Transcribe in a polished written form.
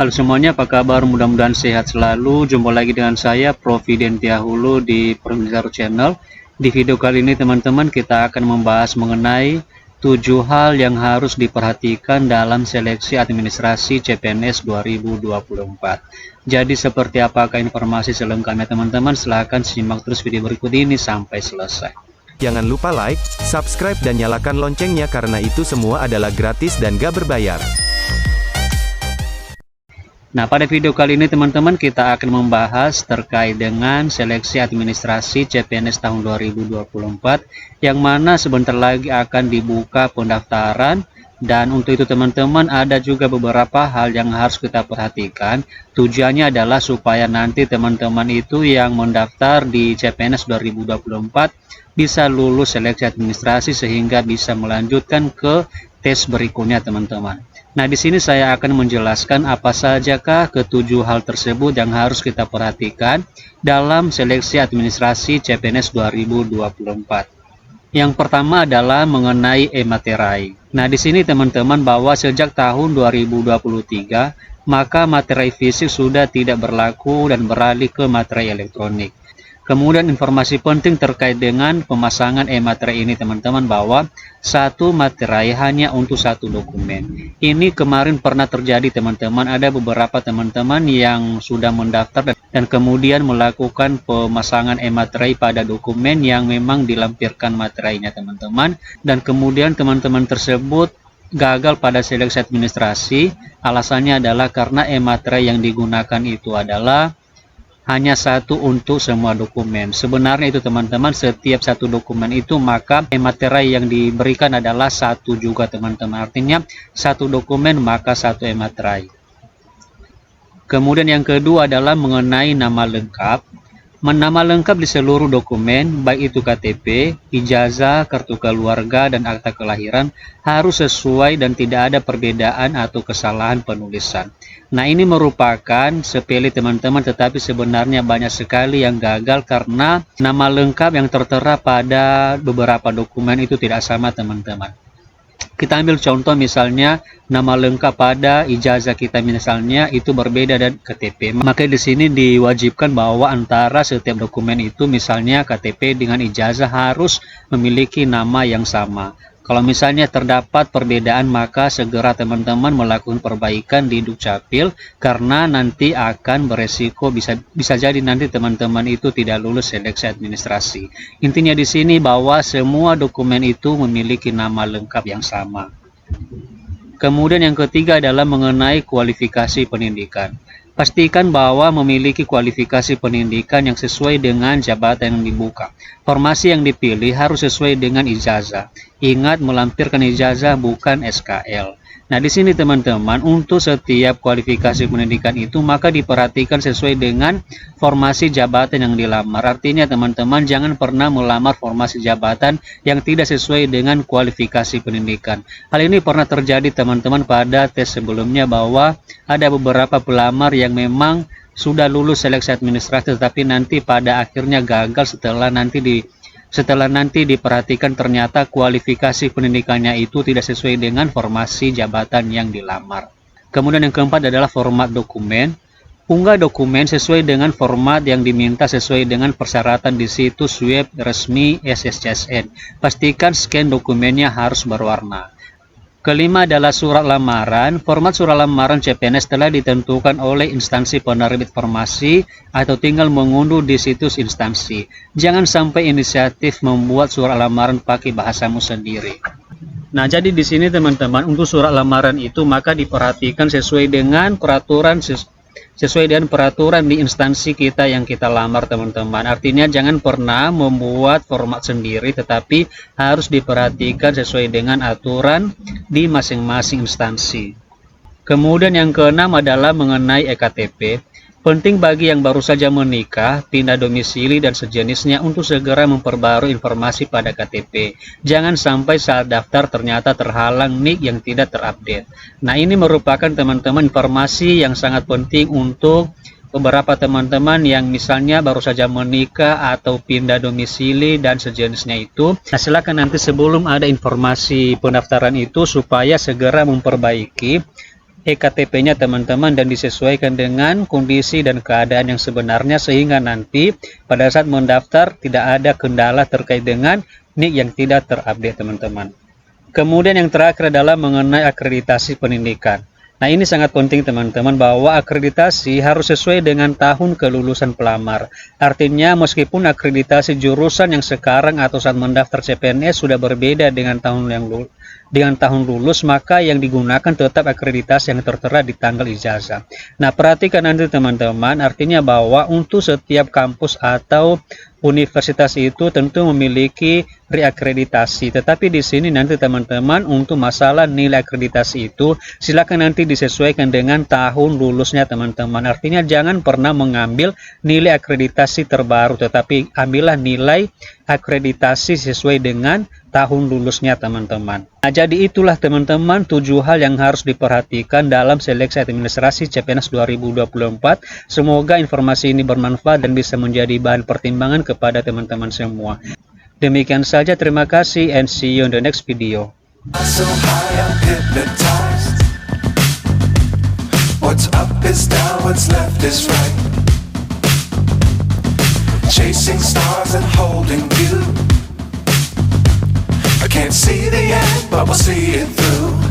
Halo semuanya, apa kabar? Mudah-mudahan sehat selalu. Jumpa lagi dengan saya, Providentia Hulu di Providentia Channel. Di video kali ini teman-teman kita akan membahas mengenai 7 hal yang harus diperhatikan dalam seleksi administrasi CPNS 2024. Jadi seperti apakah informasi selengkapnya teman-teman? Silahkan simak terus video berikut ini sampai selesai. Jangan lupa like, subscribe dan nyalakan loncengnya karena itu semua adalah gratis dan gak berbayar. Nah, pada video kali ini teman-teman kita akan membahas terkait dengan seleksi administrasi CPNS tahun 2024 yang mana sebentar lagi akan dibuka pendaftaran, dan untuk itu teman-teman ada juga beberapa hal yang harus kita perhatikan. Tujuannya adalah supaya nanti teman-teman itu yang mendaftar di CPNS 2024 bisa lulus seleksi administrasi sehingga bisa melanjutkan ke tes berikutnya teman-teman. Nah, di sini saya akan menjelaskan apa sajakah ketujuh hal tersebut yang harus kita perhatikan dalam seleksi administrasi CPNS 2024. Yang pertama adalah mengenai e-materai. Nah, di sini teman-teman bahwa sejak tahun 2023, maka materai fisik sudah tidak berlaku dan beralih ke materai elektronik. Kemudian informasi penting terkait dengan pemasangan e-materai ini teman-teman bahwa satu materai hanya untuk satu dokumen. Ini kemarin pernah terjadi teman-teman, ada beberapa teman-teman yang sudah mendaftar dan kemudian melakukan pemasangan e-materai pada dokumen yang memang dilampirkan materainya teman-teman, dan kemudian teman-teman tersebut gagal pada seleksi administrasi. Alasannya adalah karena e-materai yang digunakan itu adalah hanya satu untuk semua dokumen. Sebenarnya itu teman-teman, setiap satu dokumen itu maka e-materai yang diberikan adalah satu juga teman-teman. Artinya satu dokumen maka satu e-materai. Kemudian yang kedua adalah mengenai nama lengkap. Nama lengkap di seluruh dokumen, baik itu KTP, ijazah, kartu keluarga, dan akta kelahiran, harus sesuai dan tidak ada perbedaan atau kesalahan penulisan. Nah, ini merupakan sepele teman-teman, tetapi sebenarnya banyak sekali yang gagal karena nama lengkap yang tertera pada beberapa dokumen itu tidak sama teman-teman. Kita ambil contoh misalnya nama lengkap pada ijazah kita misalnya itu berbeda dengan KTP. Maka di sini diwajibkan bahwa antara setiap dokumen itu misalnya KTP dengan ijazah harus memiliki nama yang sama. Kalau misalnya terdapat perbedaan maka segera teman-teman melakukan perbaikan di Dukcapil karena nanti akan beresiko bisa jadi nanti teman-teman itu tidak lulus seleksi administrasi. Intinya di sini bahwa semua dokumen itu memiliki nama lengkap yang sama. Kemudian yang ketiga adalah mengenai kualifikasi pendidikan. Pastikan bahwa memiliki kualifikasi pendidikan yang sesuai dengan jabatan yang dibuka. Formasi yang dipilih harus sesuai dengan ijazah. Ingat, melampirkan ijazah bukan SKL. Nah, di sini teman-teman, untuk setiap kualifikasi pendidikan itu maka diperhatikan sesuai dengan formasi jabatan yang dilamar. Artinya teman-teman jangan pernah melamar formasi jabatan yang tidak sesuai dengan kualifikasi pendidikan. Hal ini pernah terjadi teman-teman pada tes sebelumnya bahwa ada beberapa pelamar yang memang sudah lulus seleksi administrasi tetapi nanti pada akhirnya gagal setelah nanti diperhatikan ternyata kualifikasi pendidikannya itu tidak sesuai dengan formasi jabatan yang dilamar. Kemudian yang keempat adalah format dokumen. Unggah dokumen sesuai dengan format yang diminta sesuai dengan persyaratan di situs web resmi SSCSN. Pastikan scan dokumennya harus berwarna. Kelima adalah surat lamaran. Format surat lamaran CPNS telah ditentukan oleh instansi penerbit formasi atau tinggal mengunduh di situs instansi. Jangan sampai inisiatif membuat surat lamaran pakai bahasamu sendiri. Nah, jadi di sini teman-teman untuk surat lamaran itu maka diperhatikan sesuai dengan peraturan di instansi kita yang kita lamar teman-teman. Artinya jangan pernah membuat format sendiri tetapi harus diperhatikan sesuai dengan aturan di masing-masing instansi. Kemudian yang keenam adalah mengenai EKTP. Penting bagi yang baru saja menikah, pindah domisili dan sejenisnya untuk segera memperbarui informasi pada KTP. Jangan sampai saat daftar ternyata terhalang NIK yang tidak terupdate. Nah, ini merupakan teman-teman informasi yang sangat penting untuk beberapa teman-teman yang misalnya baru saja menikah atau pindah domisili dan sejenisnya itu. Nah, silakan nanti sebelum ada informasi pendaftaran itu supaya segera memperbaiki EKTP-nya teman-teman dan disesuaikan dengan kondisi dan keadaan yang sebenarnya sehingga nanti pada saat mendaftar tidak ada kendala terkait dengan NIK yang tidak terupdate teman-teman. Kemudian yang terakhir adalah mengenai akreditasi pendidikan. Nah ini sangat penting teman-teman bahwa akreditasi harus sesuai dengan tahun kelulusan pelamar. Artinya meskipun akreditasi jurusan yang sekarang atau saat mendaftar CPNS sudah berbeda dengan tahun lulus, maka yang digunakan tetap akreditasi yang tertera di tanggal ijazah. Nah perhatikan nanti teman-teman, artinya bahwa untuk setiap kampus atau universitas itu tentu memiliki reakreditasi, tetapi di sini nanti teman-teman untuk masalah nilai akreditasi itu silakan nanti disesuaikan dengan tahun lulusnya teman-teman. Artinya jangan pernah mengambil nilai akreditasi terbaru, tetapi ambillah nilai akreditasi sesuai dengan tahun lulusnya teman-teman. Nah jadi itulah teman-teman 7 hal yang harus diperhatikan dalam seleksi administrasi CPNS 2024. Semoga informasi ini bermanfaat dan bisa menjadi bahan pertimbangan kepada teman-teman semua. Demikian saja, terima kasih and see you in the next video. So high, I'm hypnotized. What's up is down, what's left is right. Chasing stars and holding you. I can't see the end, but we'll see it through.